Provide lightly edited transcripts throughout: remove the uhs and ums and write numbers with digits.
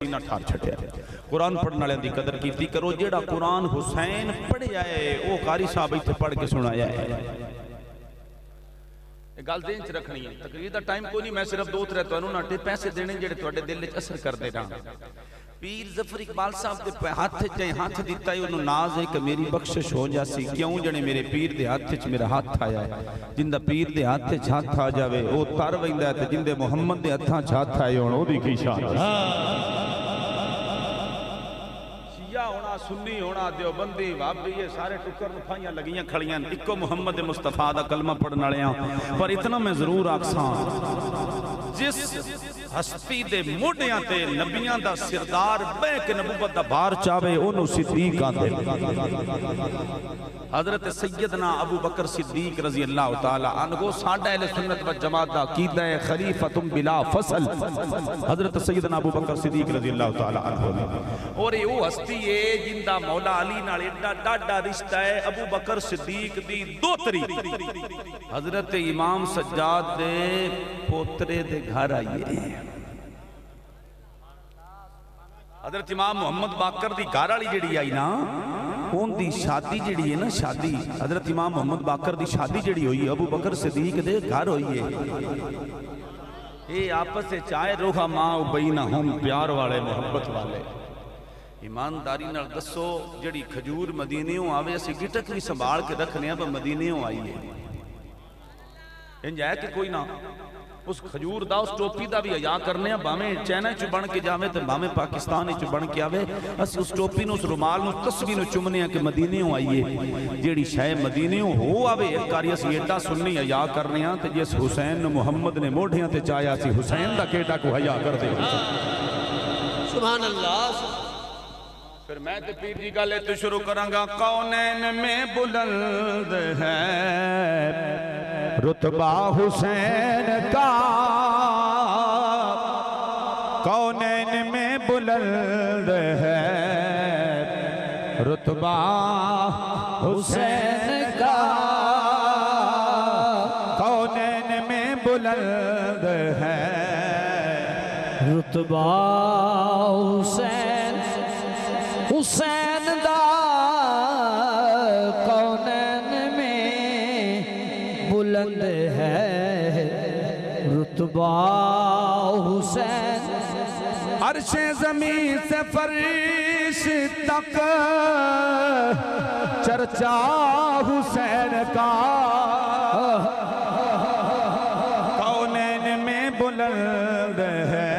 सीना ठार छड्या। कुरान पढ़ने वाले की कदर की करो। जेड़ा कुरान हुसैन पढ़िया है वो कारी साहब इत्थे पढ़ के सुनाया है। गल ध्यान च रखनी है। तकरीर का टाइम कोई नहीं, मैं सिर्फ 2-3 तुहानू नाटे पैसे देने जेड़े तुहाडे दिल विच असर करदे रहां। पीर जफर इकबाल साहब के हाथ च हाथ दिता है, उन्होंने नाज है कि मेरी बख्शिश हो जासी। क्यों जने मेरे पीर दे हाथ च मेरा हाथ आया है। जिंदा पीर दे हाथ च हाथ आ जावे वो तर वैंदा है, ते जिंदे मुहम्मद दे हत्थां च हाथ आए होण ओदी की शान। शिया होना, सुन्नी होना, देवबंदी, वाबी, ये सारे टुकर मुफाइयां लगियां खड़ियां इको मुहम्मद मुस्तफा दा कलमा पढ़न वालियां। पर इतना मैं जरूर आखसां, जिस हस्ती दे मोढियां ते नबियां दा सिरदार बह के नबूवत दा भार चावे ओनू सिद्दीक आंदे। हजरत सैयदना अबू बकर सिद्दीक रजी अल्लाह तआला अन्हु साडा अहले सुन्नत व जमात दा अकीदा है खलीफतुम बिला फसल। हजरत सैयदना अबू बकर सिद्दीक रजी अल्लाह तआला अन्हु और ये वो हस्ती है जिंदा मौला अली नाल एडा डाडा रिश्ता है। अबू बकर सिद्दीक दी दोतरी हजरत इमाम सज्जाद दे पोतरे दे घर आईए। हजरत इमाम मोहम्मद बाकर दी घर वाली जिहड़ी आई ना, उनकी शादी जिहड़ी है ना, शादी हजरत इमाम मोहम्मद बाकर दी शादी जिहड़ी हुई अबू बकर सिद्दीक दे घर हुई है। ये आपस से चाहे रोहा मां उबैना हम प्यार वाले मोहब्बत वाले। ईमानदारी नाल दसो जिहड़ी खजूर मदीनेओं आवे असीं गिटक भी संभाल के रखने पर मदीनेओं आई है। इंज है कि कोई ना उस खजूर दा उस टोपी दा भी हया करने, भावें चाइना च बन के जावे तो भावें पाकिस्तान च बन के आवे, अस उस टोपी नूं, उस रुमाल नूं, तस्वीर नूं चुमने कि मदीनेओं आईए। जिहड़ी शै मदीनेओं हो आवे एक कारी असीं एडा सुन्नी हया करने ते जिस हुसैन नूं मुहम्मद ने मोढियां ते चाया सी हुसैन दा केडा को हया करदे। सुभान अल्लाह। फिर मैं तो पीर जी गल तो शुरू करांगा। कौनैन में बुलंद है रुतबा हुसैन का, कौनैन में बुलंद है रुतबा हुसैन का, कौनैन में बुलंद है रुतबा हुसैन, हुसैन दा कौनैन में बुलंद है रुतबा हुसैन। अर्शे ज़मीन से फर्श तक चर्चा हुसैन का, कौनैन में बुलंद है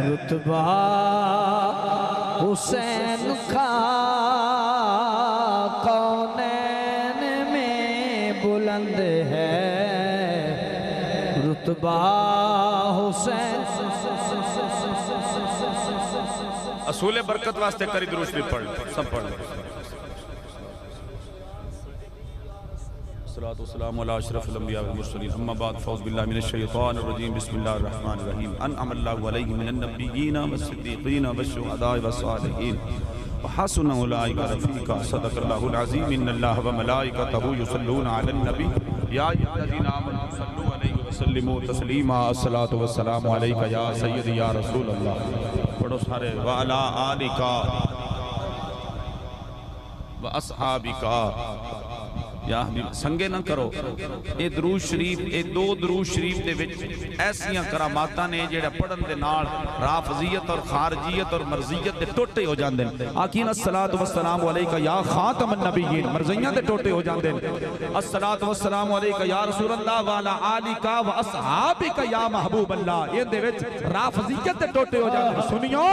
रुतबा हुसैन का, कौनैन में बुलंद है रुतबा हुसैन। असूल बरकत वास्ते करी दुरूद भी पढ़ सब पढ़। सलातो सलाम अला अशरफिल अंबिया वल मुरसलीन अम्मा बाद फौज़ बिल्लाहि मिनश शैतानिर रजीम बिस्मिल्लाहिर रहमानिर रहीम। अनअमल्लाहु अलैहिम मिनन नबिय्यीन वस्सिद्दीक़ीन वश्शुहदाኢ वस्सालिहीन व हसुन उलाइका रफ़ीक़ा। सदक़ल्लाहुल अज़ीम। इन्नल्लाह व मलाइकतहु युसल्लूना अलन नबी या अय्युहल्लज़ीना आमनू सल्लू अलैहि व सल्लिमू तस्लीमा। अस्सलातु वस्सलामु अलैका या सय्यदी या रसूल अल्लाह। पढ़ो सारे। व अला आलिका व अस्हाबिका या संगे ना करो। ये दरूद शरीफ, ये दो दरूद शरीफ दे विच ऐसियां करामातां ने जेड़ा पढ़न दे नाल राफजियत और खारजियत और मर्जियत दे टोटे हो जांदे ने। आखिन अस्सलातु वस्सलामु अलैका या खातमन नबिय्यीन, मर्जियां दे टोटे हो जांदे ने। अस्सलातु वस्सलामु अलैका या रसूल अल्लाह व अला आलिका व अस्हाबिका या महबूब अल्लाह। इहदे विच राफजियत दे टोटे हो जांदे ने। सुनियो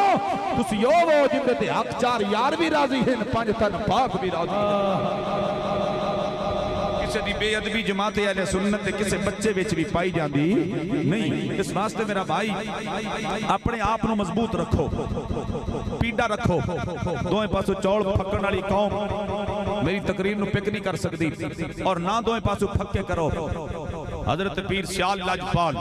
तुसी ओ वो जिंदे ते हक चार यार भी राजी हैं, पंज तन पाक भी राजी हैं। किसी दी बेअदबी जमात अहले सुन्नत ते किसी बच्चे विच भी पाई जाती नहीं। इस वास्ते मेरा भाई अपने आप को मजबूत रखो, पीड़ा रखो। दोवें पासों चौल फक्कण वाली कौम मेरी तकरीर नूं पिक नहीं कर सकती, और ना दोवें पासों फक्के करो। हजरत पीर सियाल लाजपाल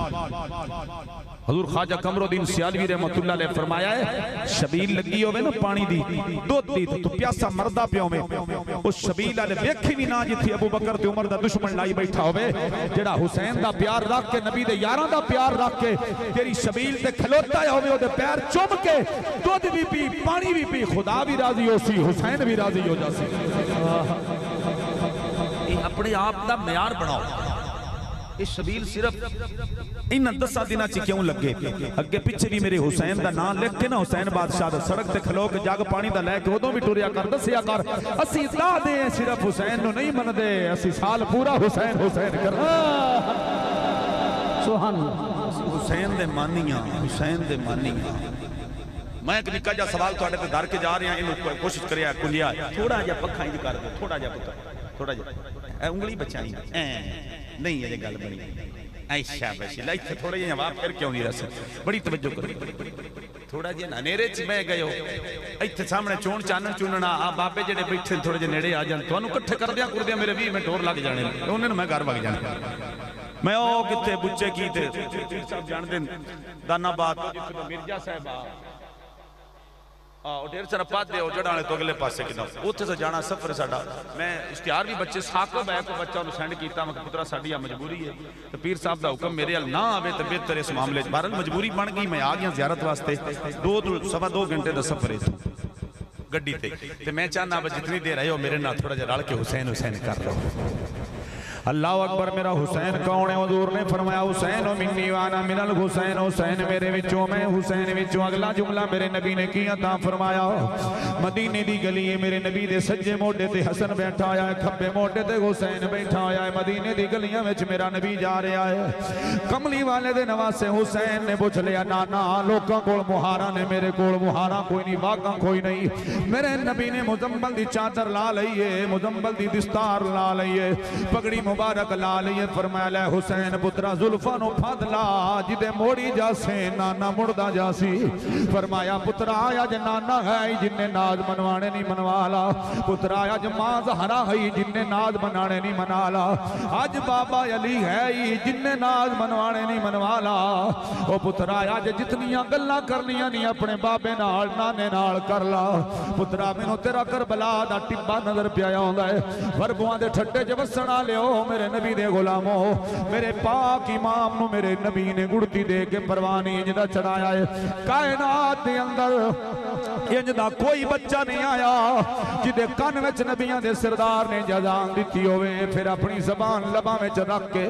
हजूर ख्वाजा कमरुद्दीन सियालवी रहमतुल्लाह अलैह फरमाया है शबील लगी होवे ना पानी दी दुध दी तो प्यासा मरदा पियोवे उस शबील वाले वेखी भी ना जिथे अबू बकर ते उमर दा दुश्मन लाई बैठा होवे जेड़ा हुसैन दा प्यार रख के नबी दे यारां दा प्यार रख के तेरी शबील ते खलोता होवे ओदे पैर चुम के दुध भी पी पानी भी पी खुदा भी राजी होसी हुसैन भी राजी हो जासी। अपने आप दा म्यार बनाओ। इस शबील सिर्फ इन 10 दिनों च क्यों लगे अगे पिछे भी मेरे हुसैन का नाम लिख के ना हुसैन बादशाह दा सड़क ते खलो के जग पानी दा लैके उदों भी टुरिया कर दसिया कर असी इतला दे सिर्फ हुसैन नु नहीं मनदे असी साल पूरा हुसैन हुसैन कर सुभान हुसैन दे मानिया हुसैन दे मानिया। मैं एक निक्का जा सवाल तुहाडे ते धर के जा रहा इनु कोशिश करिया कुलिया थोड़ा जा पखा इंज कर दे थोड़ा जा पुत्र थोड़ा जा उंगली बचाई नहीं ये गल बनी ऐशा बशी ला इत्थे थोड़ा जिहा वाह फिर क्यों नहीं रस बड़ी तवज्जो करो थोड़ा जिहा नेरे च मैं गयो इत्थे सामने चोण चानन चुनना आ बाबे जेडे बैठे थोड़े जे नेड़े आ जान तुहानू इकट्ठे करदियां कुरदियां मेरे 20 मिनट और लग जाने उन्हें मैं घर वग जाना मैं ओ किथे बुच्चे की ते सब जानदे दानाबाद जिथे मिर्जा साहब ढेर सारा पादे जड़ाने तो अगले पासे कि उत्थे से जाना सफर साडा मैं इश्तिहार भी बच्चे साको बै को बच्चा सेंड किया मैं पुत्रा साडी मजबूरी है तो पीर साहब का हुक्म मेरे ना आवे तो बेहतर इस मामले बहरहाल मजबूरी बन गई मैं आ गया ज़ियारत वास्ते 2-2 घंटे का सफर है गड्डी ते मैं चाहना जितनी देर आए हो मेरे नाल थोड़ा जिहा रल के हुसैन हुसैन कर लो। अल्लाह अकबर मेरा हुसैन कौन है हुजूर ने फरमाया हुसैन मिन्नी वाना मिनल हुसैन हुसैन मेरे विचों मैं हुसैन विचों। अगला जुमला मेरे नबी ने किया ता फरमाया मदीने दी गली है मेरे नबी दे सज्जे मोढे ते हसन बैठा आया है खब्बे मोढे ते हुसैन बैठा आया है मदीने दी गलियां विच मेरा नबी जा रहा है। कमली वाले दे नवासे हुसैन ने पुछ लिया नाना लोकां कोल मुहारा ने मेरे कोल मुहारा कोई नहीं वागा कोई नहीं। मेरे नबी ने मुजम्मल दी चादर ला लई है मुजम्मल दी दस्तार ला लई है पगड़ी मुबारक ला लई। फरमाया ले हुसैन पुत्रा जुल्फां नु फद ला जिदे मोड़ी जासे नाना मुड़दा जासी। फरमाया पुत्रा अज नाना है जिन्ने नाज मनवाने नहीं मनवा ला पुत्रा अज मां ज़हरा है जिन्ने नाज मनाने नहीं मना ला अज बाबा अली है जिन्ने नाज मनवाने नहीं मनवा ला। ओ पुत्रा अज जितनियां गल्लां करनियां नहीं अपने बाबे नाल नाने नाल कर ला पुत्रा मैनू तेरा करबला दा टिब्बा नजर पिया आउंदा है वर्बुआं दे ठट्टे च वसण वालिओ मेरे नबी दे गुलामो मेरे पाक इमाम नु मेरे नबी ने गुड़ती दे के परवानी इंजदा चढ़ाया है। कायनात दे अंदर इंजदा कोई बच्चा नहीं आया जिदे कन विच नबियां दे सरदार ने जजान दिती होवे फिर अपनी जबान लबां विच रख के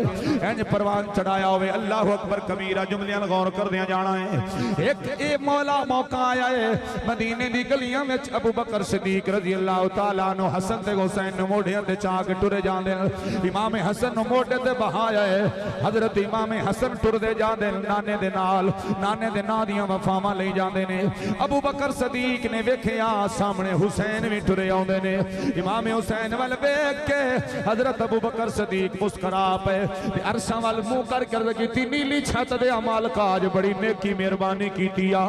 इंज परवान चढ़ाया होवे। अल्लाह अकबर कबीरा जुमलियां गौर करदियां जाना है। एक ए मौला मौका आया है मदीने दी गलियां विच अबू बकर सिद्दीक रज़ी अल्लाह तआला अन्हु हसन ते हुसैन नु मोढियां ते चा के टुरे जांदे इमाम हसन नु मोढे ते बहाया है हजरत इमाम हसन टुरदे जांदे नाने दे नां दियां वफावां लई जांदे ने। अबू बकर सिद्दीक ने वेखिया सामने हुसैन भी टुरे आउंदे ने इमाम हुसैन वल वेख के हजरत अबू बकर सिद्दीक मुस्कुरा पे अरशां वल मुंह करके अर्ज़ कीती नीली छत दे मालिक आज बड़ी नेकी मेहरबानी कीती आ।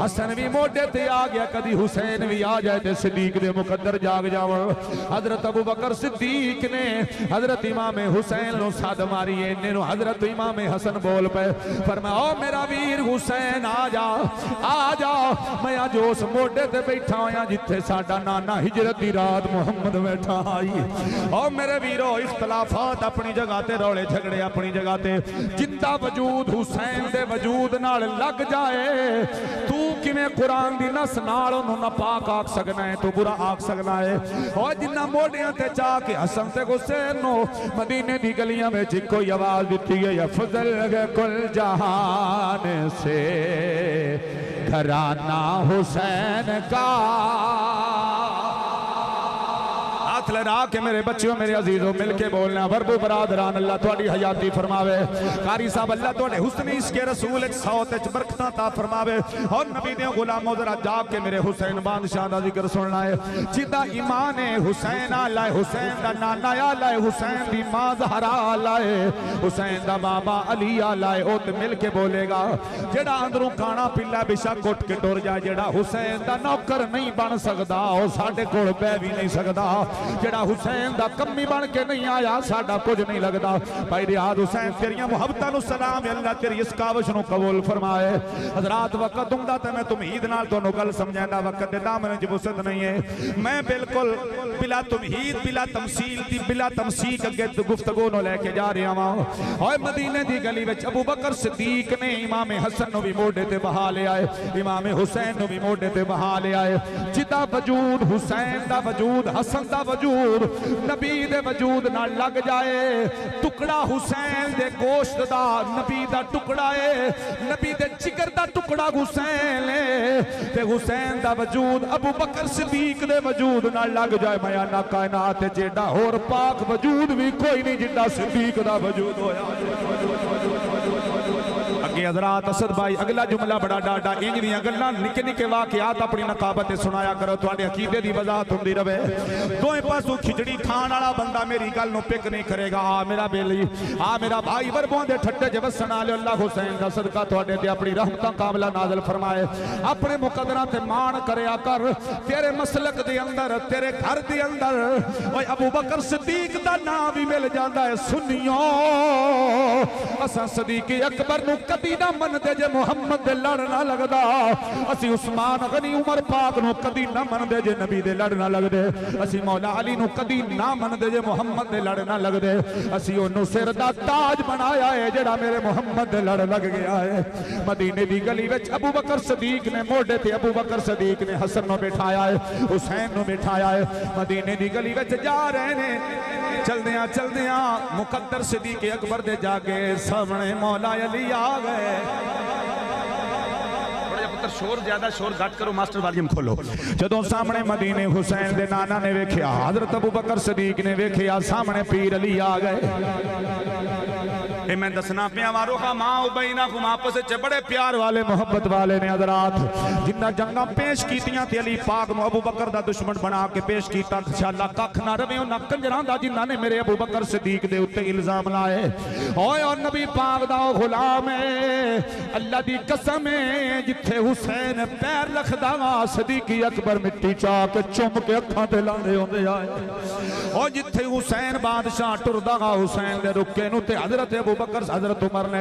हसन भी मोढे ते आ गया कदी हुसैन भी आ जाए ते सिद्दीक दे मुकद्दर जाग जावण। हजरत अबू बकर सिद्दीक ने हजरत इमाम हुसैन नु सद मारी इन्ने नु हजरत इमाम हसन बोल पे फरमाया ओ मेरा वीर हुसैन आ जा मैं अज उस मोढे ते बैठा होया जिथे साडा नाना हिजरत दी रात मुहम्मद बैठा आई। ओ मेरे वीरो इख्तलाफात अपनी जगह ते रौले झगड़े अपनी जगह ते जिंदा वजूद हुसैन दे वजूद नाल लग जाए तू किवें कुरान दी नस नाल ओनू नापाक आख सकना है तू बुरा आख सकना है। ओ जिन्ना मोढियां ते चा के हसन ते हुसैन नो मदीने दी गलियां में कोई आवाज दी है अफजल कुल जहान से घराना हुसैन का। हाथ लड़ा के मेरे बच्चों मेरे अजीजों मिलके बोलना वर्बू बरादरान अल्लाह तुहाडी हयाती फरमावे। कारी साहब अल्लाह तुहाडे हुस्न इश्क़े रसूल विच सौत विच बरकतां ता फरमावे। और नबी दे गुलामों जरा जाग के मेरे हुसैन बादशाह दा जिक्र सुनना है जिदा ईमान है हुसैन आला है हुसैन दा नाना आला है हुसैन दी मां ज़हरा आला है हुसैन दा बाबा अली आला है। ओ ते मिल के बोलेगा जेड़ा अंदरों खाना पीला बेशक उठ के टुर जाए जेड़ा हुसैन दा नौकर नहीं बन सकदा ओ साडे कोल बह भी नहीं सकदा। जेड़ा हुसैन दा कमी बन के नहीं आया साडा कुछ नहीं लगदा। भाई रियाज हुसैन तेरियां मुहब्बतां नु सलाम है, अल्लाह तेरी इस काविश नु कबूल फरमाए। हजरात वक्त हुंदा ते मैं तुमहीद नाल तुहानू गल समझांदा, वक्त दे दामन च वसत नहीं है। मैं बिल्कुल बिला तुमहीद बिला तमसील दी बिला तमसीक अगे गुफ्तगू नु लेके जा रहा वां। ओए मदीने दी गली विच अबू बकर सिद्दीक ने इमाम हसन नु भी मोढे ते बहा लिया है, इमाम हुसैन नु भी मोढे ते बहा लिया है। जिदा वजूद हुसैन दा वजूद हसन दा वजूद नबी दे वजूद नाल लग जाए, टुकड़ा हुसैन दे गोश्त दा नबी दा टुकड़ा है, नबी दे जिगर दा टुकड़ा हुसैन है, ते हुसैन दा वजूद अबू बकर सिद्दीक दे वजूद नाल लग जाए। मैं आना कायनात जेड़ा होर पाक वजूद भी कोई नहीं जिन्ना सिद्दीक दा वजूद होया। अगे हजरात असद भाई अगला जुमला बड़ा डाडा इंज दी गल्लां निके निके वाकयात अपनी नकाबत सुनाया करो, तुहाडे अकीदे दी वजाहत हुंदी रवे। दोए पासों खिचड़ी खाण वाला बंदा मेरी गल नु पिक नहीं करेगा। आ मेरा बेली आ मेरा भाई वरबों दे ठट्टे च वसन वाले अल्लाह हुसैन दा सदका तुहाडे ते अपनी रहमतां कामला नाज़िल फरमाए। अपने मुकद्दरां ते मान करया कर, तेरे मसलक दे अंदर तेरे घर दे अंदर ओए अबू बकर सिद्दीक दा नाम भी मिल जांदा है। सुनियो असां सदीक अकबर नु कदी ना मनदे जे मुहम्मद दे लड़ ना लगदा, असी उस्मान गनी उमर पाक नु कदी ना मनदे जे नबी दे लड़ ना लगदे, असी मौला अली नु कदी ना मनदे जे मुहम्मद दे लड़ ना लगदे। असी ओनू सिर दा ताज बनाया है जेड़ा मेरे मुहम्मद दे लड़ लग गया है। मदीने दी गली विच अबू बकर सिद्दीक ने मोढे ते अबू बकर सिद्दीक ने हसन नु बिठाया है, हुसैन नु बिठाया है। मदीने दी गली विच जा रहे ने, चलदियां चलदियां मुकद्दर सिद्दीक अकबर दे जाके सामने मौला अली आ गए। पुत्र शोर ज्यादा शोर घट करो, मास्टर वॉल्यूम खोलो। जदों सामने मदीने हुसैन दे नाना ने वेख्या, हजरत अबू बकर सिद्दीक ने वेख्या सामने पीर अली आ गए। मैं दसना पिया वारो मां उबैना कुम आपस च बड़े प्यार वाले मोहब्बत वाले ने हजरात, जिन्ना जंगा पेश कीतियां ते अली पाक नु अबू बकर दा दुश्मन बना के पेश कीता। इंशाअल्लाह कख ना रवे उन्हां कंजरां दा जिन्हां ने मेरे अबू बकर सिद्दीक दे उत्ते इल्जाम लाए। ओए और नबी पाक दा ओ गुलाम है, अल्लाह दी कसम है, जिथे हुसैन पैर रखदा वा सिद्दीक अकबर मिट्टी चा के चुम के अखां ते लांदे होंदे आए। और जिथे हुसैन बादशाह टुरदा वा हुसैन दे रुके नु ते हजरत अबू बकर हजरत उमर ने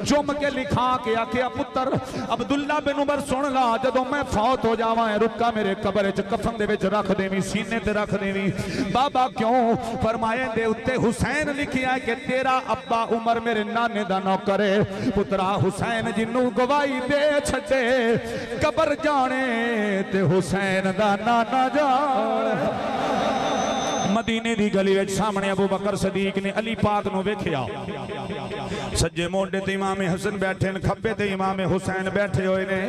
चुम के लिखा के आखिया पुत्र अब्दुल्ला बिन उमर सुन ला, जदों मैं फौत हो जावां रुका मेरे कब्र च कफन दे विच रख देवी, सीने ते रख देवी। बाबा क्यों? फरमाए दे उत्ते हुसैन लिखिया कि तेरा अब्बा उमर मेरे नाने दा नौकर है, पुत्रा हुसैन जिन्नू गवाही दे छड्डे कब्र जाने ते हुसैन दा नाना जाने। मदीने दी गली विच सामने अबू बकर सिद्दीक ने अली पाक नु वेख्या, सज्जे मोढे ते इमाम हसन बैठे ने, खब्बे ते इमाम हुसैन बैठे हुए ने।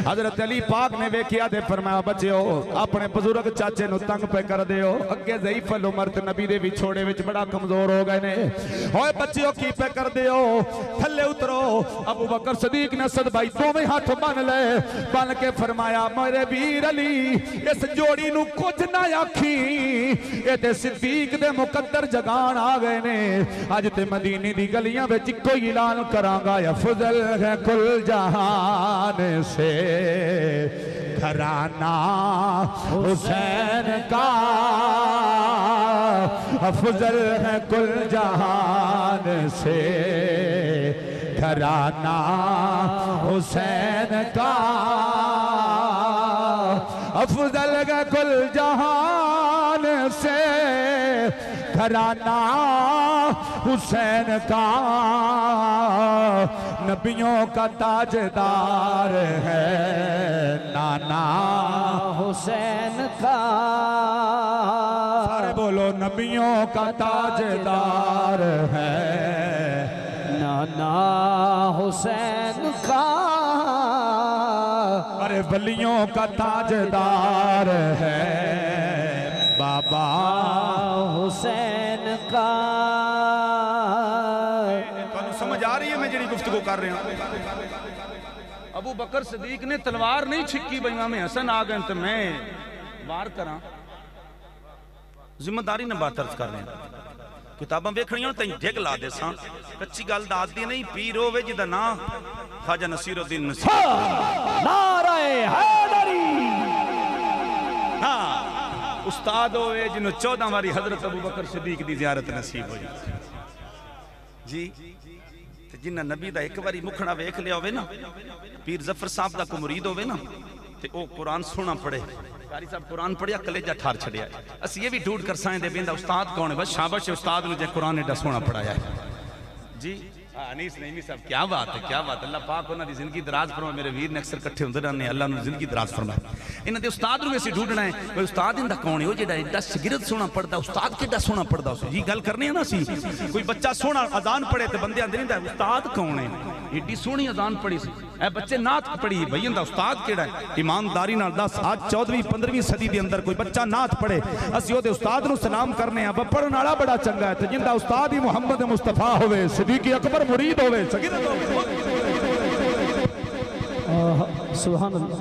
हजरत अली पाक ने वेख्या ते फरमाया बच्चो अपने बुजुर्ग चाचे नु तंग पे कर दियो, अगे ज़ईफ अल उमर ते नबी दे विछोड़े विच बड़ा कमजोर हो गए ने। ओए बच्चो की पे कर दियो, थल्ले उतरो। अबू बकर सिद्दीक ने असद भाई दोवें हाथ बन ले, बन के फरमाया मेरे वीर अली इस जोड़ी नु कुछ ना आखी, ते सिद्दीक दे मुकद्दर जगान आ गए ने। अज ते मदीने दी गलियां विच कोई ऐलान करांगा, अफजल है कुल जहान से घराना हुसैन का, अफजल है कुल जहान से घराना हुसैन का, अफजल है कुल जहान से घराना हुसैन का, नबियों का ताजदार है नाना हुसैन का। सारे बोलो नबियों का ताजदार है नाना हुसैन का। अरे वलियों का ताजदार है बाबा हुसैन का। समझ आ रही है मैं जी गुफ्तगू कर रहा हूं? अबू बकर सिद्दीक ने तलवार नहीं छिकी भाई इमाम हसन आ गए तो मैं वार करा, जिम्मेदारी न बात अर्ज कर रहे हैं। किताबां वेखणियां तैं डिग ला दे सां, कच्ची गल दादी नहीं। पीर होवे जिहदा नाम ख्वाजा नसीरुद्दीन नसीर, नारे हैदरी। हां उस्ताद होवे जिन्हों 14 वारी हजरत अबू बकर सिद्दीक दी ज़ियारत नसीब हुई जी। ते जिन्ना नबी दा एक बारी मुखड़ा वेख लिया होवे ना, पीर जफर साहब दा को मुरीद होवे ना, ते ओ कुरान सुना पढ़े, कारी साहब कुरान पढ़िया कलेजा ठार छड़िया। असी ये भी ढूंढ कर साए दे बेंदा उस्ताद कौन है, बस शाबाश उस्ताद ने जे कुरान एडा सोना पढ़ाया है जी। अनीस नहीं साहब क्या बात है, क्या बात। अल्लाह पाक उन्हां दी जिंदगी दराज फरमाए। मेरे वीर ने अक्सर इकट्ठे होंदे रहने, अल्लाह ने जिंदगी दराज फरमाए। इन्हां दे उस्ताद नूं असीं ढूंढना है, भाई उस्ताद इंदा कौन है, ओ जेड़ा एडा शागिर्द सोना पढ़दा, उस्ताद किड्डा सोना पढ़दा उस जी। गल करनी है ना असीं, कोई बच्चा सोना अजान पढ़े ते बंदे आंदे नहीं उस्ताद कौन है, एडी सोहनी अजान पढ़ी सी, ए बच्चे नात पढ़ी भई इंदा उस्ताद केड़ा है। ईमानदारी नाल दस, आज 14वीं 15वीं सदी दे अंदर कोई बच्चा नात पढ़े, असीं ओदे उस्ताद नूं सलाम करने आ, पढ़न वाला बड़ा चंगा है। ते जिंदा उस्ताद ही मुहम्मद मुस्तफा होवे, सिद्दीक अकबर मुरीद होवे, सुभान अल्लाह।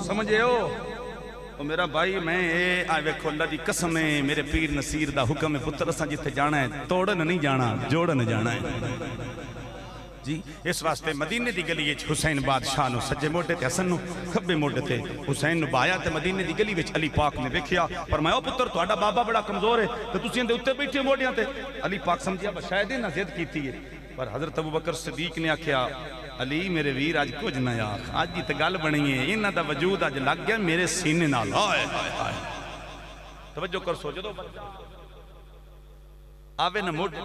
समझे हो ओ मेरा भाई, मैं ये आ वेखो अल्लाह दी कसम है, मेरे पीर नसीर दा हुक्म है, पुत्र असां जिथे जाना है तोड़न नहीं जाना, जोड़न जाना है जी। इस वास्ते मदीने दी गली विच हुसैन बादशाह नु सज्जे मोढे ते हसन नु खब्बे मोढे ते हुसैन नु बाया, ते मदीने दी गली विच अली पाक ने वेखिया, फरमाया पुत्र तुहाडा बाबा बड़ा कमजोर है ते तुसीं इहदे उत्ते बैठे मोढियां ते। अली पाक समझिया शायद इन्हां जिद कीती है, पर हजरत अबू बकर सिद्दीक ने आख्या अली मेरे वीर अज कुछ ना आख, अज ही तो गल बनी है, इन्हां दा वजूद अज लग गया मेरे सीने नाल। हाय हाय तवज्जो कर, सो जदों आवे ना मोढे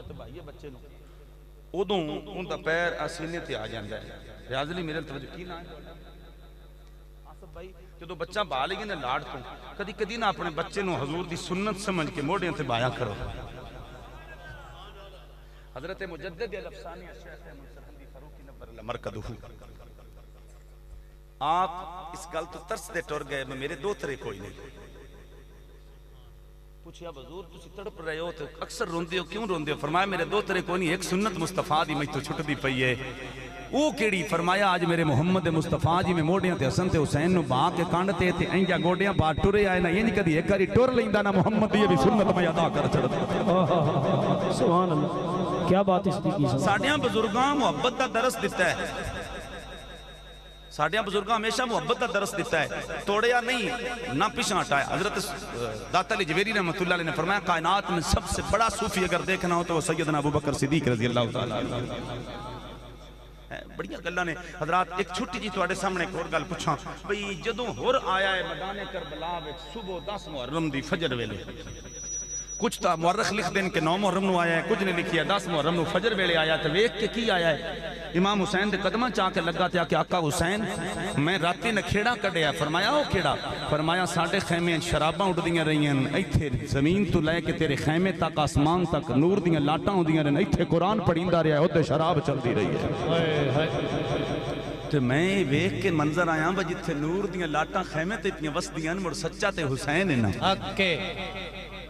ते भाईए बच्चे नु, उदों उनका पैर आ सीने ते आ जांदा है। रियाजली मेरे तवज्जो की ना आसफ भाई, जदों बच्चा बा लेगी ना लाड़ तो कदी कदी ना अपने बच्चे नु हजूर दी सुन्नत समझ के मोढियां ते बाया करो। हजरत मुजद्दिद अल-अफसानी शेख अहमद सरहंदी फारूकी नब्बर मरकदहू, आप इस गल तो तरस दे टुर गए, मेरे दो तरे कोई नहीं। पूछया हुजूर तुसी तड़प रहे हो तो अक्सर रोंदे हो, क्यों रोंदे हो? फरमाया मेरे दो तरे कोई नहीं, एक सुन्नत मुस्तफा दी मैं तो छुटदी पई है, वो केड़ी? फरमाया आज मेरे मुहम्मद मुस्तफा जी में मोढियां ते हसन ते हुसैन नु बा के कंड ते इंजा गोडियां बा टुरे आए ना, इंज कदी एक बारी टुर लैंदा ना मुहम्मद दी भी सुन्नत मैं अदा कर छड़दा। सुभान अल्लाह, क्या बात इस की। साडियां बुजुर्गां मुहब्बत दा दरस दिता है, साडियां बुजुर्गां हमेशा मुहब्बत का दरस दिता है, तोड़िया नहीं ना पिछा हटाया। हजरत दाता अली जवेरी रहमतुल्लाह अलैह ने फरमाया कायनात में सबसे बड़ा सूफी अगर देखना हो तो वो सैयदना अबू बकर सिद्दीक रज़ी अल्लाह तआला है। बड़ियां गल्लां ने हजरात, एक छोटी जी तुहाडे सामने एक और गल पुछां भई, जदों होर आया है मैदान करबला विच सुबह 10 मुहर्रम दी फजर वेले, कुछ तो मुअर्रिख लिख देन के 9 मुहर्रम नु आया है, कुछ ने लिखिया 10 मुहर्रम नु फजर वेले आया, तो वेख के की आया है? इमाम हुसैन दे कदमां च आके लगा ते आके आका हुसैन मैं राती नखेड़ा कढ़िया। फरमाया ओ केड़ा? फरमाया साडे खैमे शराबां उड़दियां रहियां, इत्थे जमीन तो लैके तेरे खैमे तक आसमान तक नूर दियां लाटां होंदियां ने, इत्थे कुरान पढ़ींदा रहा, उते शराब चलदी रही है। तो मैं वेख के मंजर आया वा जिथे नूर दियां लाटां खैमे ते इतनी वसदियां मुड़ सच्चा ते हुसैन है ना,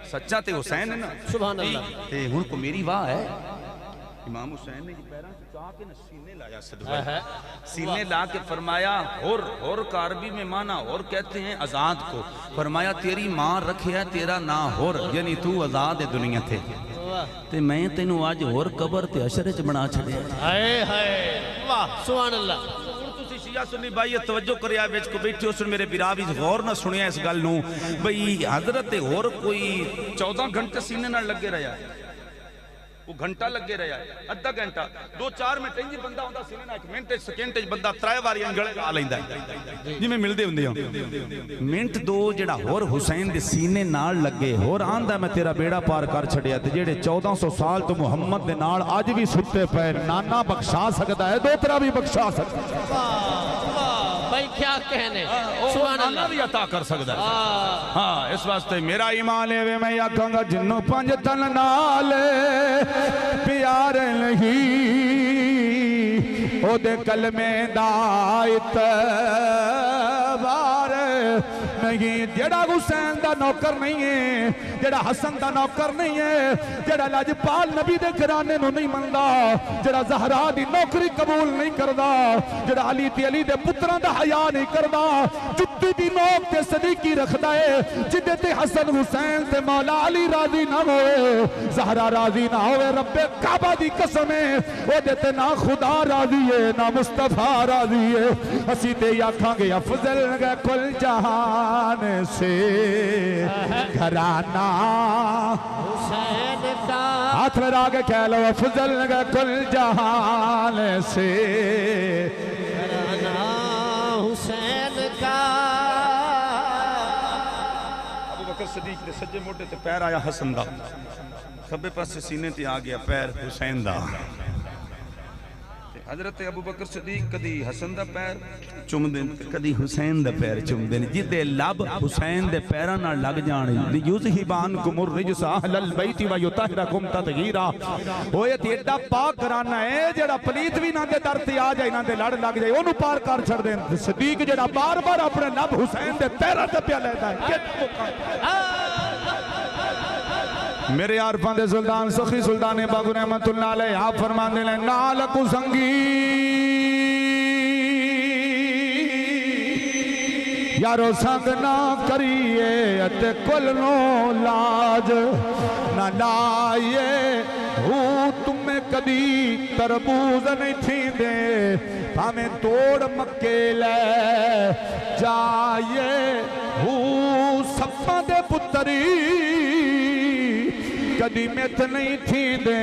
सच्चा ते हुसैन है ना। सुभान अल्लाह। ते हुण को मेरी वाह है, इमाम हुसैन ने पैरों से चाह के न सीने लाया, सदवा सीने ला के फरमाया और का अरबी में माना और कहते हैं आजाद को। फरमाया तेरी माँ रखे है तेरा ना होर, यानी तू आजाद है दुनिया थे, ते मैं तेनू आज होर कबर ते अशर च बना छड़िया। हाय हाय वाह सुभान अल्लाह। सुनी भाई तवज्जो करिया विच को बैठे उस मेरे बिरा भी गौर ना सुनिया इस गल नू बई हजरत होर कोई 14 घंटे सीने नाल लगे रहा, वो घंटा लगे रहा, अद्धा घंटा 2-4 मिनट इंज बंदा होंदा सीने नाल, मिनट सेकंड बंदा 3 बारी गले ला लैंदा जिवें मिलदे हुंदे आ। मिनट 2 जेड़ा होर हुसैन दे सीने नाल लगे, होर आंदा मैं तेरा बेड़ा पार कर छड़िया, ते जेड़े 1400 साल तो मुहम्मद दे नाल अज भी सुते पे, नाना बख्शा सकदा है, दोतरा भी बख्शा सकदा है। भाई क्या कहने, सुभान अल्लाह भी अता कर सकदा है। हाँ इस वास्ते मेरा ईमान है, मैं आखांगा जिन्नों 5 तन नाल प्यार नहीं, ओदे कलमे दा इतबार नहीं। जेड़ा हुसैन दा नौकर नहीं है, जेड़ा हसन दा नौकर नहीं है, जेड़ा लजपाल नबी दे घराने नु नहीं मनदा, जेड़ा ज़हरा दी नौकरी कबूल नहीं करदा, जेड़ा अली ते अली दे पुत्रां दा हया नहीं करदा, जुत्ती दी नोक ते सदीकी रखदा है, जिदे ते हसन हुसैन ते मौला अली राजी ना होए, ज़हरा राजी ना होए, रब्बे काबा दी कसम है ओदे ते ना खुदा राजी है ना मुस्तफा राजी है। असी ते आखांगे अफजल गए कुल जहां जान से घराना हुसैन का हाथ लगा के कह लो अफजल का कुल जहान से घराना हुसैन का। अबू बकर सदीक दे सज्जे मोटे ते पैर आया हसन दा, खब्बे पासे सीने ते आ गया पैर हुसैन दा। हजरत अबू बकर सदीक कदी हसन दा पैर चुमदे कदी हुसैन दा पैर चुमदे ने, जिदे लब हुसैन दे पैरां नाल लग जाण युज़हिबान कुमुर रिजसा अहलल बैति व युतहिरकुम ततहीरा। ओए ते एडा पाक कराना है जेड़ा पलीत भी ना दे दर ते आ जाए, ना दे लड़ लग जाए, ओनू पार कर छड़ दे। सदीक जेड़ा बार बार अपने लब हुसैन दे पैरां ते पिया लेंदा है। मेरे आरफां दे सुल्तान सखी सुल्तान बाबू रहमतुल्लाह अलैह आप फरमांदे ने नाल कुसंगी यारो संग ना करिए अते कुल नो लाज ना लाइए हूँ तुम्हें कदी तरबूज नहीं थी दे भावें तोड़ मक्के ले जाइए हूँ सप्पा दे पुत्री कदी मिथ नहीं थी दे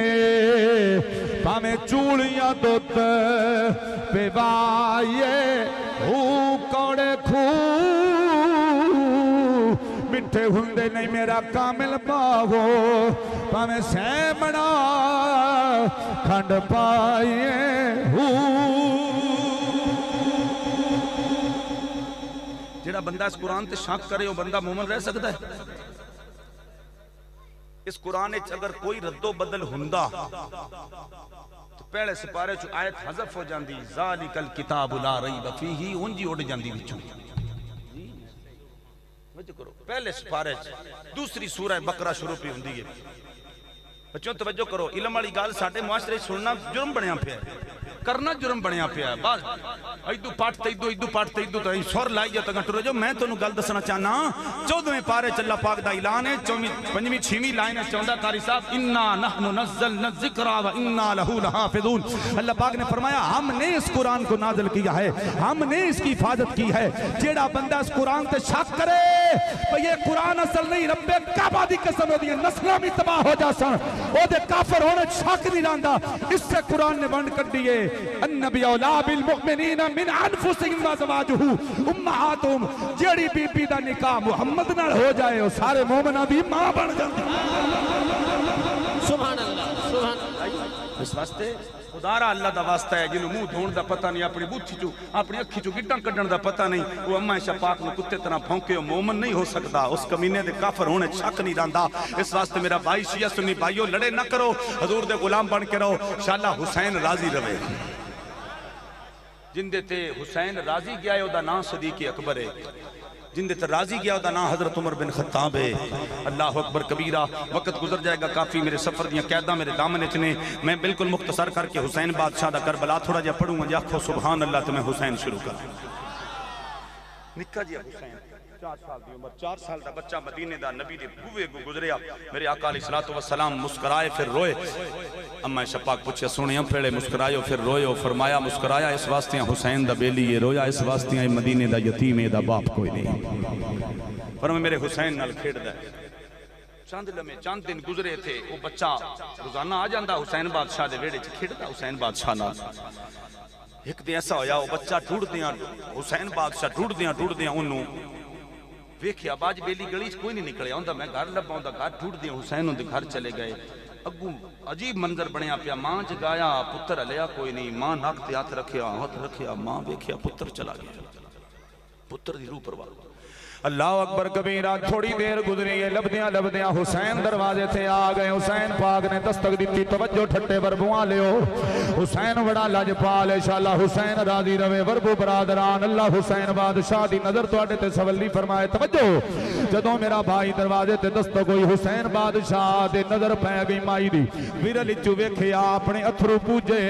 भावें चूड़ियां दुध पिवाइए हूँ कौड़े खू मिठे हुंदे नहीं मेरा कामिल पावो भावें सैमना खंड पाइए जेड़ा बंदा इस कुरान ते शक करे वो बंदा मोमिन रह सकता है। इस कुरान अगर कोई रद्दो बदल हुंदा तो पहले सिपारे चो आयत हज़फ हो जाती ज़ालिकल किताबु ला रैब फीही उंजी उड़ जाती विचों। करो पहले सिपारे दूसरी सूरह बकरा शुरू पे हुंदी है। बच्चों तवज्जो करो, इल्म वाली गल साडे मुआशरे सुनना जुर्म बनया पिया, करना जुर्म बनया पिया। बस इदू पाठ ते इदू पाठ ते इदू तो सुर लाई जाओ तक टुर जाओ। मैं तुहानू गल दसना चाहना 14वें पारे च अल्लाह पाक दा ऐलान है, 5वीं 6वीं लाइन है, चौंदा कारी साहब इन्ना नहनु नज़्ज़लना ज़िक्रा व इन्ना लहू लहाफ़िज़ून। अल्लाह पाक ने फरमाया हमने इस कुरान को नाज़िल किया है, हमने इसकी हिफाजत की है। जेड़ा बंदा इस कुरान ते शक करे भाई ये कुरान असल नहीं रब्बे काबा दी कसम होदी है नस्लां भी तबाह हो जासन ओदे काफिर होने शक नहीं रहिंदा। इससे कुरान ने वंड कड्डी है अन्नबी औला बिल मुमिनीना मिन अनफुसिहिम व अज़वाजुहु उम्महातुहुम। जेड़ी बीबी दा निकाह मुहम्मद नाल हो जाए वो सारे मोमिनां दी मां बन जांदी। सुभान अल्लाह सुभान अल्लाह। इस वास्ते खुदारा अल्लाह दा वास्ता है जिन्हों मुंह धोण दा पता नहीं, अपनी बुत्थी चो अपनी अखी चो गिट्टां कड्ढण दा पता नहीं, वो अम्मा ऐशा पाक ने कुत्ते तरह भौंके मोमन नहीं हो सकता। उस कमीने दे काफिर होने शक नहीं रहिंदा। इस वास्ते मेरा भाई शिया सुन्नी भाइयों लड़े ना करो, हजूर दे गुलाम बन के रहो, शाला हुसैन राजी रवे। जिंदे ते हुसैन राजी गया है ओदा नाम सदीक अकबर है, जिंदे ते राजी गया ओदा नाम हजरत उमर बिन खत्ताब है। अल्लाह अकबर कबीरा। वक्त गुजर जाएगा काफ़ी, मेरे सफ़र दियाँ कैदा मेरे दामन च ने। मैं बिल्कुल मुख्तसर करके हुसैन बादशाह दा करबला थोड़ा जिहा पढ़ूंगा जी। आखो सुभान अल्लाह। तो मैं हुसैन शुरू कर निक्का जी हुसैन 4 साल की उम्र, 4 साल का बच्चा मदीने दा नबी दे बूहे को गुजरिया। मेरे आका अलैहिस्सलातु वस्सलाम मुस्कुराए फिर रोए। अम्मा शपाक पूछे सुनिया फेड़े मुस्कुरायो फिर रोयो। फरमाया मुस्कुराया इस वास्ते हुसैन दा बेली है, रोया इस वास्ते मदीने दा यतीम है, दा बाप कोई नहीं। पर मैं मेरे हुसैन नाल खेड़दा है। चंद दिन गुजरे थे, वो बच्चा रोजाना आ जाता हुसैन बादशाह दे वेड़े च खेड़दा हुसैन बादशाह नाल। एक दिन ऐसा होया वो बच्चा ढूंढदियां हुसैन बादशाह ढूंढदियां ओनू वेख्या बाज बेली गली च कोई नहीं निकलिया हुंदा। मैं घर लब्भा हुंदा, घर ढूंढदियां हुसैन उनके घर चले गए। अगू अजीब मंजर बनया पिया, मां जगाया पुत्र हलिया कोई नहीं, मां नक ते हाथ रखिया मां वेख्या पुत्र चला गया, पुत्र दी रूह परवाह। अल्लाह अकबर कबीरा। थोड़ी देर गुजरी है, लभदियां लभदियां हुसैन दरवाजे से आ गए। हुसैन पाक ने दस्तक दी, तवज्जो ठट्टे बरबुआ लियो। हुसैन बड़ा लजपाल है, शाला हुसैन राजी रवे। वरबू बरादरान अल्लाह हुसैन बादशाह दी नजर तुहाडे ते सवली फरमाए। तवज्जो जदों मेरा भाई दरवाजे ते दस्तक होई, हुसैन बादशाह दे नजर पै गई माई दी। विरल चु वेखिया अपने अथरू पूजे।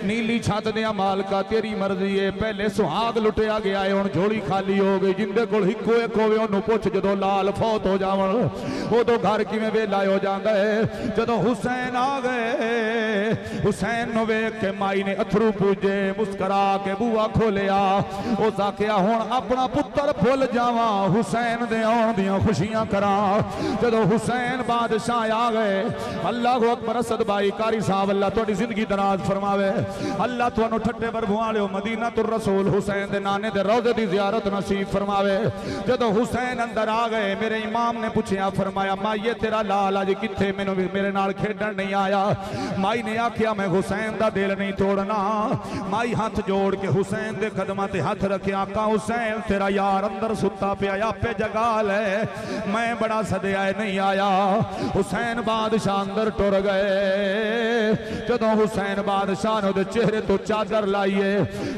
नीली छत दियां मालका तेरी मर्जी है, पहले सुहाग लुटिया गया है, हुण झोली खाली हो गई। जिंदे कोल इक्को एक मुल्क होवे ओनू पुछ जदों लाल फौत हो जावन उदों घर किवें वेला हो जांदा है। जदों हुसैन आ गए हुसैन नूं वेख के माई ने अथरू पूजे मुस्करा के बूआ खोलिया उस आखिया हुण अपना पुत्र भुल जावां हुसैन दे आउण दियां खुशियां करां। जदों हुसैन बादशाह आ गए अल्लाह अकबर असद भाई कारी साहब अल्लाह तुहाडी जिंदगी दराज फरमावे अल्लाह तुहानू ठट्टे बरबुआ लियो मदीना तुर रसूल हुसैन दे नाने दे रोज़े दी ज़ियारत नसीब फरमावे। जदों हुसैन अंदर आ गए मेरे इमाम ने पूछया फरमाया माईए तेरा लाल अज किथे मैनू मेरे नाल खेडण नहीं आया। माई ने आखिया मैं हुसैन दा दिल नहीं तोड़ना। माई हाथ जोड़ के हुसैन दे कदमां ते हाथ रखिया आका हुसैन तेरा यार अंदर सुता पिया आपे जगा ले मैं बड़ा सदया नहीं आया। हुसैन बादशाह अंदर टुर गए। जदों हुसैन बादशाह ने चेहरे तो चादर लाइए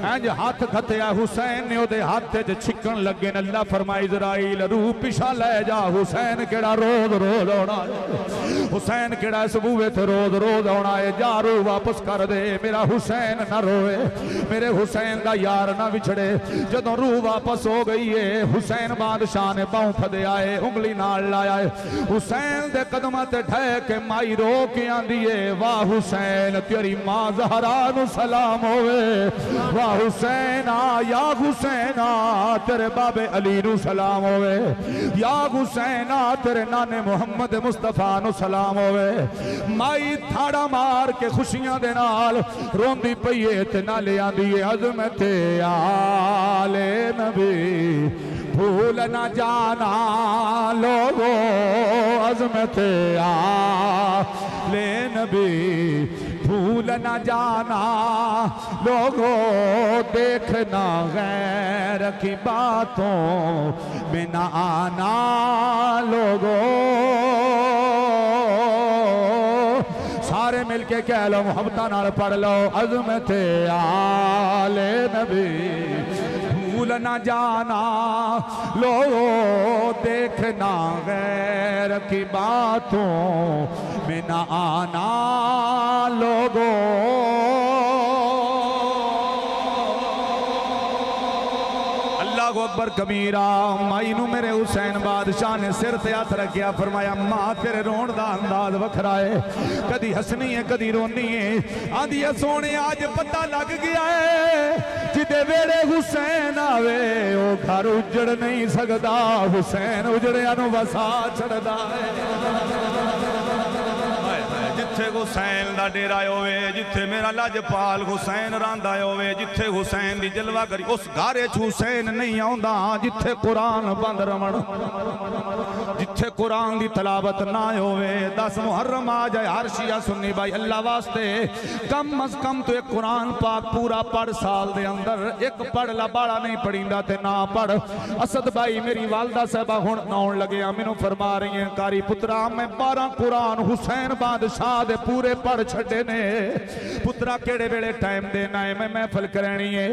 इंज हाथ खत्या हुसैन ने उहदे हाथ च छिकन लगे ने अल्लाह फरमाए इजराइल रूह पिछा ले जा हुसैन केड़ा रोज रोज आना हुसैन केड़ा इस बूहे ते रोज रोज आना है जा रूह वापस कर दे मेरा हुसैन ना रोए मेरे हुसैन दा यार ना विछड़े। जदों रूह वापस हो गई है हुसैन बादशाह ने पांव फदया है उंगली नाल लाया है हुसैन दे कदमां ते ठह के माई रो के आंदी है वाह हुसैन तेरी मां ज़हरा नु सलाम होवे वाह हुसैन या हुसैन तेरे बाबे अली नु सलाम होवे या हुसैन तेरे नाने मुहम्मद मुस्तफा नु सलाम होवे। माई थाड़ा मार के खुशियां दे नाल रोंदी पई है ते नाले आंदी है अज़मत आले नबी भूल न जाना लोगो अज़मत आले नबी भूल न जाना लोगो देखना गैर की बातों में न आना लोगो। सारे मिलके कह लो मोहब्बत नाल पढ़ लो अज़मत आले नबी भूल न जाना लोगो देखना गैर की बातों में न आना लोगो। अकबर कबीरा माई नू मेरे हुसैन बादशाह ने सिर ते हाथ रखिया फरमाया मां तेरे रोण दा अंदाज वखरा है कदी हसनी है कदी रोनी है आंदी है सोने आज पता लग गया है जिदे वेड़े हुसैन आवे ओ घर उजड़ नहीं सकदा हुसैन उजड़िया नू वसा छड़दा है। जिथे हुसैन दा डेरा होवे जिथे मेरा लजपाल हुसैन रहांदा होवे जिथे हुसैन दी जलवा करी उस घारे च हुसैन नहीं आउंदा जिथे कुरान बंद रवण जिथे कुरान दी तलावत ना होवे 10 मुहर्रम आ जाए हर शिया सुन्नी भाई अल्लाह वास्ते कम अज कम तो एक कुरान पाक पूरा पढ़ साल दे अंदर एक पढ़ ला बाड़ा नहीं पढ़ींदा ते ना पढ़। असद भाई मेरी वालदा साहबा हुण आउण लगे मैनू फरमा रही है कारी पुत्रा मैं 12 कुरान हुसैन बादशाह दे पूरे पढ़ छड़े ने पुत्रा केड़े वेले टाइम देना है मैं महफिल करनी है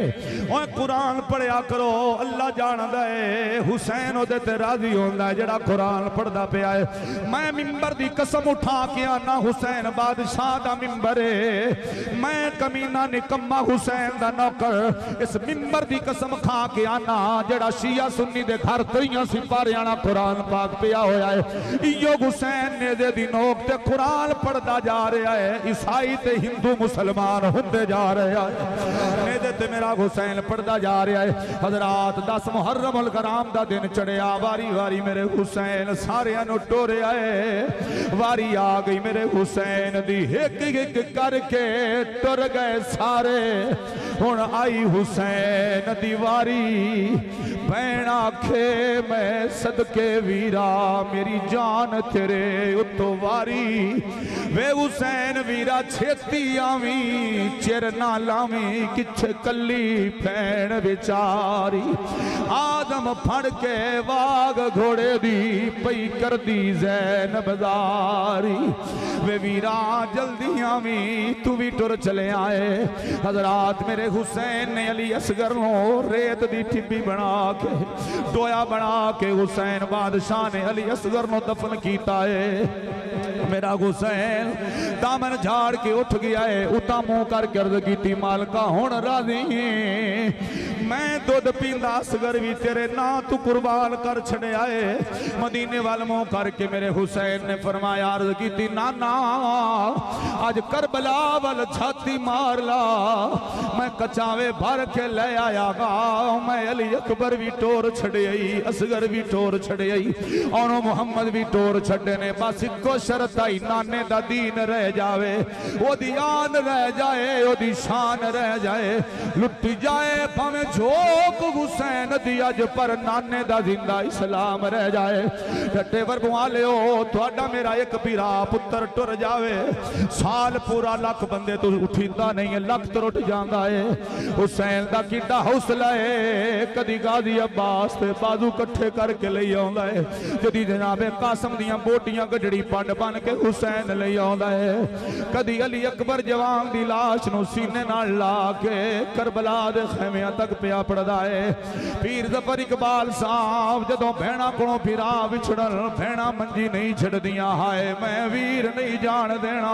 ओए कुरान पढ़िया करो अल्लाह जानदा है हुसैन ओदे ते राजी होंदा है जेड़ा कुरान पढ़दा पिया है। मैं मिंबर दी कसम उठा के आना हुसैन बादशाह दा मिंबर है मैं कमीना निकम्मा हुसैन दा नौकर इस मिंबर दी कसम खा के आना जेड़ा शिया सुन्नी दे घर तईयां सिपारियां कुरान पाक पिया होया है इयो हुसैन ने दे दी नोक ते कुरान पढ़दा जा रहा है ईसाई ते हिंदू मुसलमान होंदे जा रहे हैं ते मेरा हुसैन पढ़दा जा रहा है। हजरात 10 मुहर्रम उल कराम दा दिन चढ़िया वारी वारी मेरे हुसैन सारियां नू टोरिया है वारी आ गई मेरे हुसैन दी एक एक करके टुर गए सारे हुण आई हुसैन दी वारी भैन आखे मैं सदके वीरा मेरी जान तेरे उत्तो वारी वे हुसैन वीरा छेती आवी चिर ना लावी किछ कली भैन बेचारी आदम फड़ के वाग घोड़े दी पई कर दी जैन बाजारी वे वीरा जल्दी आवी तू भी टुर चले आए। हजरात मेरे हुसैन ने अली असगर नो रेत दी टिब्बी बना के टोया बना के हुसैन बादशाह ने अली असगर नो दफन कीता है। मेरा हुसैन दामन झाड़ के उठ गया है उता मुंह करके अर्ज की मालका हुण राजी मैं दुध पींदा असगर भी तेरे ना तू कुर्बान कर छड़िया है। मदीने वाल मुंह करके मेरे हुसैन ने फरमाया, अर्ज की नाना आज करबला वाल छाती मार ला, मैं कचावे भर के ले आया गा। मैं अली अकबर भी टोर छड़ियाई, असगर भी टोर छड़ियाई और मुहम्मद भी टोर छड़े ने। बस इको शर्त आई, नाने दा दीन रह जावे, ओदी आन रह जाए, ओदी शान रह जाए, लुट जाए भावे झोंक हुसैन दी अज, पर नाने दा जिंदा इस्लाम रह जाए। टट्टे वर्गों लियो तुहाडा मेरा एक पीरा पुत्र टुर जावे, साल पूरा लख बंदे तो उठींदा नहीं है, लख तो उठ जांदा है। हुसैन दा किड्डा हौसला है, कदी गाजी अब्बास ते बाजू कट्ठे करके ले आउंदा है, कदी जनाबे कासम दियां बोटियां गजड़ी पंड बन के हुसैन ले आउंदा है, कदी अली अकबर जवान दी लाश नूं सीने नाल ला के करबला दे खैमियां तक पिया पड़दा है। पीर जफर इकबाल साहब जदों भैणा कोलों फिरा विछड़न, भैणा मंजी नहीं छड़दियां, हाय मैं वीर नहीं जान देना,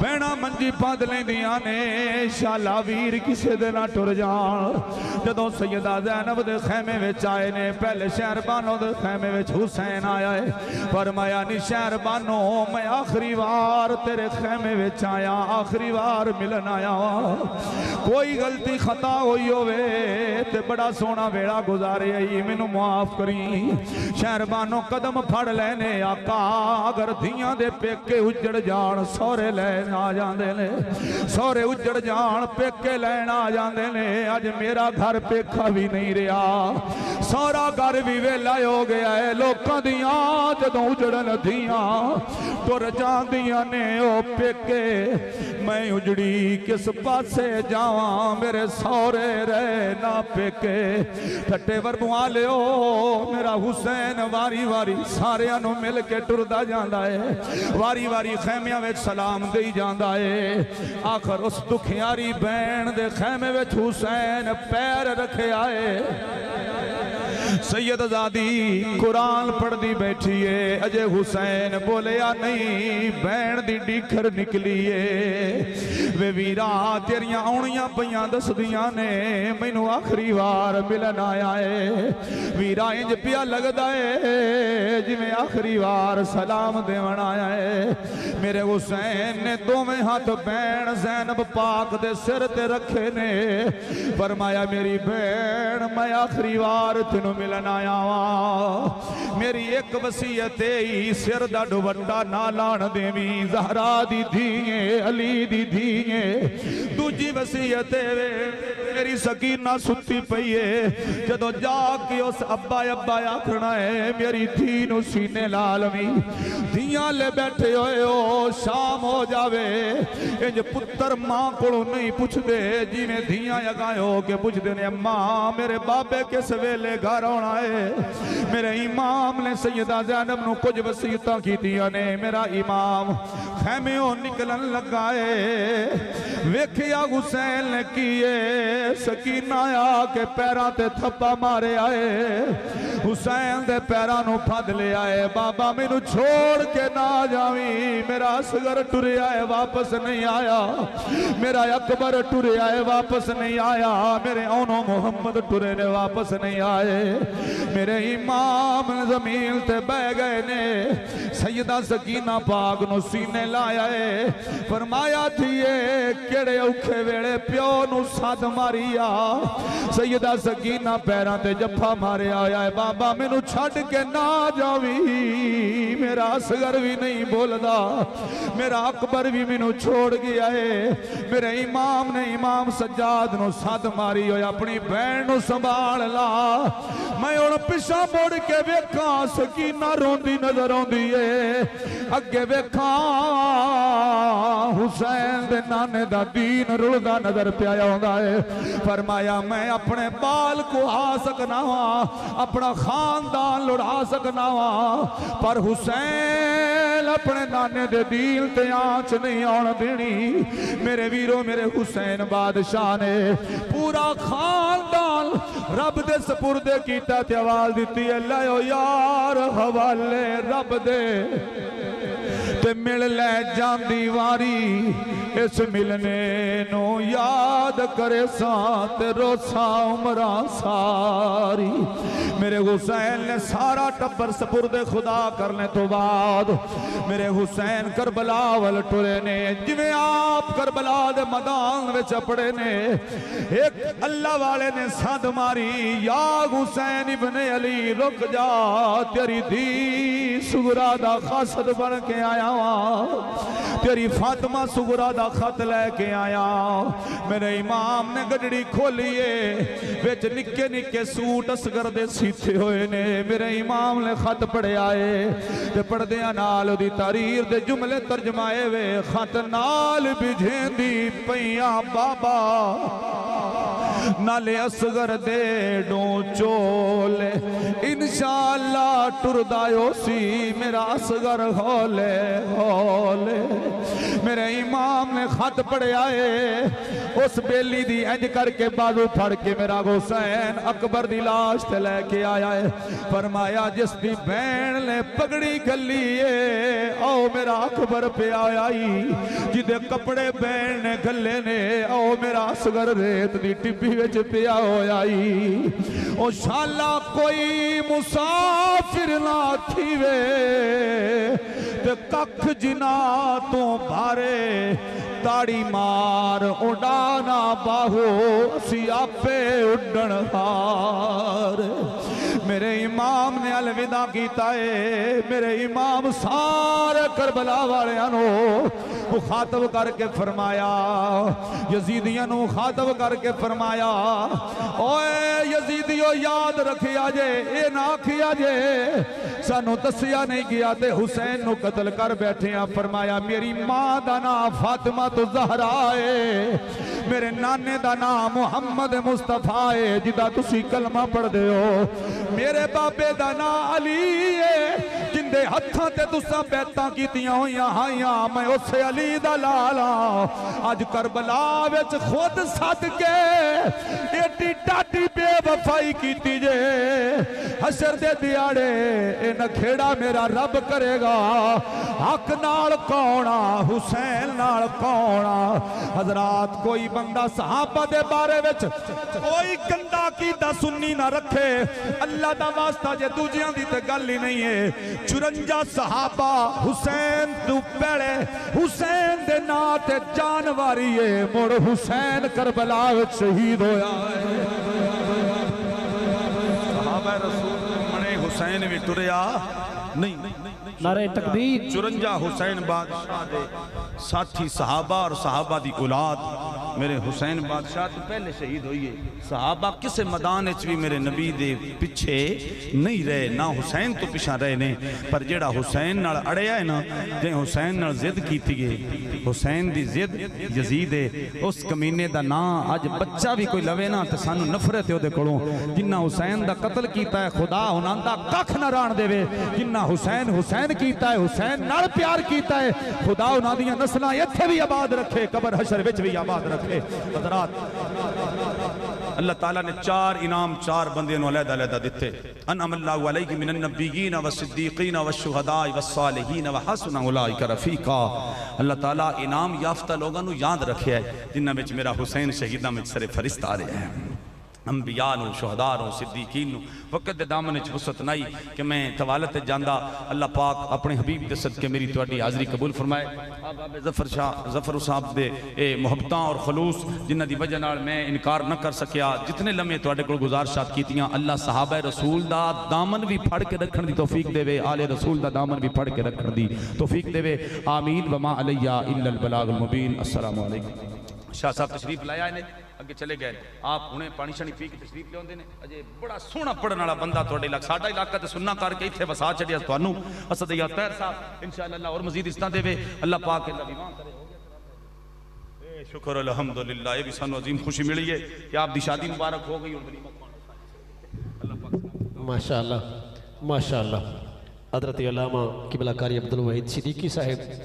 भैणा मंजी बंद लैंदियां ने, शाला वीर किसे दे ना टुर जान। जदों सैयदा ज़ैनब दे खैमे विच आए ने, पहले शहरबानो दे खैमे विच हुसैन आया है, फरमाया नी शहरबानो मैं आखिरी वार तेरे खैमे विच आया, आखिरी वार मिलन आया, कोई गलती खता हुई होवे ते बड़ा सोना वेड़ा गुजारे आई, मैनू माफ करी। शहरबानो कदम फड़ लेने आका, अगर धियां दे पेके उजड़ जान सौरे लैन आ जांदे ने, सौरे उजड़ जान पेके लैन आ जांदे ने। अज मेरा घर पेखा भी नहीं रहा, सारा घर भी वेला हो गया है, लोकां दियां जदों उजड़न धियां टुर जांदियां ने ओ पेके, मैं उजड़ी किस पासे जावां, मेरे सौरे रहे ना पेके। ठट्टे वर्बुआ लियो मेरा हुसैन वारी वारी सारियां नूं मिल के टुरदा जांदा है, वारी वारी खैमियां विच सलाम देई जांदा है। आखिर उस दुखियारी भैन दे खैमे विच हुसैन पैर रखिया है। सैयदजादी कुरान पढ़ती बैठी है, अजय हुसैन बोलिया नहीं, भैन दी डीखर निकली है। वे वीरा तेरियां आउणियां पईयां दसदियां ने, मैनू आखिरी वार मिलन आया है। वीरा इंज पिया लगदा है जिवें आखिरी वार सलाम देवन आया है। मेरे हुसैन ने दोवें हाथ भैन ज़ैनब पाक दे सिर ते रखे ने, फरमाया मेरी भैन मैं आखिरी वार तेनू मिलन आया वा, मेरी एक वसीयत ही सिर दा दुपट्टा ना लाण देवी, ज़हरा दी धीए अली दी धीए। दूजी वसीयत मेरी सकीना सुती पई है, जदों जाके उस अब्बा अब्बा आखना है मेरी धी नू सीने लालवी, धियां ले बैठे होए हो शाम हो जावे, इंज पुत्र मां कोलों नहीं पुछदे जिवें धियां अगायो के पुछदे ने, मां मेरे बाबे किस वेले घर आउणा है। मेरे इमाम ने सैयदा ज़ैनब नूं कुछ वसीयतां कीतियां ने, मेरा इमाम खैमियों निकलन लगा है। वेखिया हुसैन ने किए, सकीना आके पैरां ते थप्पा मारे आए, हुसैन दे पैरां नूं फद ले आए, बाबा मैनू छोड़ के ना जावी, मेरा असगर टुरिया है वापस नहीं आया, मेरा अकबर टुरिया है वापस नहीं आया, मेरे ओनो मुहम्मद टुरे ने वापस नहीं आए। मेरे इमाम जमीन ते बह गए ने, सैयदा सकीना पाक नूं सीने लाया है, फरमाया थी केड़े औखे वेले प्यो नूं सद मारिया। सैयदा सकीना पैरां ते जफ्फा मारिया होया है, बाबा मैनू छड्ड के ना जावी, मेरा असगर भी नहीं बोलदा, मेरा अकबर भी मैनू छोड़ गया है। मेरे इमाम ने इमाम सज्जाद नूं सद मारी होया, अपनी भैन नूं संभाल ला, मैं हुण पिछा मुड़ के वेखां, सकीना रोंदी नजर आउंदी है, अगे वेखां हुसैन दे नाने दा दीन रुलदा नजर पिया आउंदा है। फरमाया मैं अपने बाल को आ सकना वा, अपना खानदान लुढ़ा सकना वा, पर हुसैन अपने नाने दे दीन ते आंच नहीं आउण देनी। मेरे वीरों मेरे हुसैन बादशाह ने पूरा खानदान रब दे सपुर्दे कीता ते आवाज दी है, लाओ यार हवाले रब दे, ते मिल ले जांदी वारी इस मिलने नो याद करे साथ रोसा उमरा सारी। मेरे हुसैन ने सारा टब्बर सपुर्दे खुदा करने तो बाद मेरे हुसैन करबला वल टुरे ने। जिवें आप करबला दे मैदान विच अपड़े ने एक अल्लाह वाले ने सद मारी, या हुसैन इब्ने अली रुक जा, तेरी धी सुगरा दा खासद बन के आया वा, तेरी फातिमा सुगरा दा खत लेके आया। मेरे इमाम ने गडड़ी खोलिए विच निक्के निक्के सूट असगर दे सीते होए ने। मेरे इमाम ने खत पढ़िया है ते पढ़दियां नाल ओदी तारीर दे जुमले तर्जमाए वे। खत नाल बिझेंदी पईया बाबा नाले असगर दे डो चोले, इंशाअल्लाह टुरदायो सी मेरा असगर होले होले। मेरे इमाम ने खत पढ़िया है उस बेली दी इंज करके बाजू फड़ के मेरा हुसैन अकबर दी लाश ते लेके आया है। फरमाया जिसकी बहन ने पगड़ी गली है आओ मेरा अकबर पे आई, जिदे कपड़े बहन ने गले ने आओ मेरा असगर रेत दी टिब्बी विच पिया होई। ओ शाला कोई मुसाफिर ना थीवे ते कख जिना तू भारे, ताड़ी मार उड़ाना बाहो असी आपे उड़न हार। मेरे इमाम ने अलविदा कीता है। मेरे इमाम सारे करबला वालियां नो मुखातब करके फरमाया, यजीदियां नु मुखातब करके फरमाया, ओए यजीदियो याद रखिया जे ए ना आखिया जे सानू दसिया नहीं गया ते हुसैन नु कत्ल कर बैठे आ। फरमाया मेरी मां दा नाम फातिमा तो ज़हरा है, मेरे नाने दा नाम मुहम्मद मुस्तफा है जिदा तुसी कलमा पढ़दे हो। मेरे बाबे दा नाम अली है जिंदे हत्थां ते तुसां बैतां कीतियां होइयां हाइयां, मैं उसे अली दा लाला। अज करबला विच खुद सद के एडी डाडी बेवफाई कीती जे, हशर दे दिहाड़े ए नखेड़ा मेरा रब करेगा। हक नाल कौना हुसैन नाल कौना। हजरात कोई बंदा सहाबा दे बारे विच कोई गंदा कीदा सुन्नी ना रखे, अल्लाह दा वास्ता जे दूजियां दी ते गल ही नहीं है। 54 सहाबा हुसैन तू पहले हुसैन दे ना ते जान वारी है, मुड़ हुसैन करबला विच शहीद होया है। सहाबा रसूल मने हुसैन भी टुरया नहीं। नारे तकबीर। 54 हुसैन बादशाह दे साथी सहाबा और सहाबा दी औलाद मेरे हुसैन बादशाह तो पहले शहीद हुई है। सहाबा किसे मैदान भी मेरे नबी दे पिछे नहीं रहे, ना हुसैन तो पिछा रहे ने, पर जेड़ा हुसैन नाल अड़िया है ना, जे हुसैन नाल जिद कीती है, हुसैन दी जिद यजीद है, उस कमीने दा ना अज बच्चा भी कोई लवे ना तो सानू नफरत है ओदे कोलों। जिन्ना हुसैन दा कत्ल कीता है खुदा उन्हां दा कख ना राण देवे, जिन्ना हुसैन हुसैन कीता है हुसैन नाल प्यार कीता है खुदा उन्हां दियां नस्लां इत्थे भी आबाद रखे, कबर हशर विच भी आबाद रखे। हज़रात अल्लाह ताला ने 4 इनाम 4 बंदे नु अलग-अलग दिते। अनअमल्लाहु अलैहि मिनन नबिय्यीन व सिद्दीकीन व शुहदाए व सालिहीन व हसन उलाइका रफीका। अल्लाह ताला इनाम याफ्ता लोगों नु याद रखे है जिन्हां विच मेरा हुसैन शहीदां विच सरे फरिश्त आ रहे हैं। अंबिया नु शुहदा नु सिद्दीकीन नु वक्त दे दामन च वसत नहीं कि मैं तवालत जांदा। अल्लाह पाक अपने हबीब दे सदके मेरी तुहाडी हाज़री कबूल फरमाए। बाबे ज़फर शाह ज़फर साहब दे ए मुहब्बतां और खलूस जिन्हां दी वजह नाल मैं इनकार न कर सकिया, जितने लम्हे तुहाडे कोल गुजारिशात कीतियां, अल्लाह सहाबा रसूल दा दामन भी फड़ के रखण दी तौफीक देवे, आले रसूल दा दामन भी फड़ के रखण दी तौफीक देवे। आमीन व मा अलैया इल्लल बलागुल मुबीन। अस्सलामु अलैकुम। शाह साहब तशरीफ लाया ने अगे चले गए, आप हुणे पानी शानी पी के तशरीफ लियाउंदे ने। अजे बड़ा सोहना पढ़न वाला बंदा तुहाडे इलाका साडा इलाका ते सुन्ना करके इत्थे वसा छड़िया तुहानू असद या तैर साहब इंशाअल्लाह और मजीद इज्जतां देवे। अल्लाह पाक अल्लाह ईमान करे। ए शुक्र अल्हम्दुलिल्लाह, ये भी सानू अजीम खुशी मिली है कि आप दी शादी मुबारक हो गई। अल्लाह पाक माशाअल्लाह माशाअल्लाह। हज़रत अल्लामा क़िबला कारी अब्दुल वहीद सिद्दीकी साहिब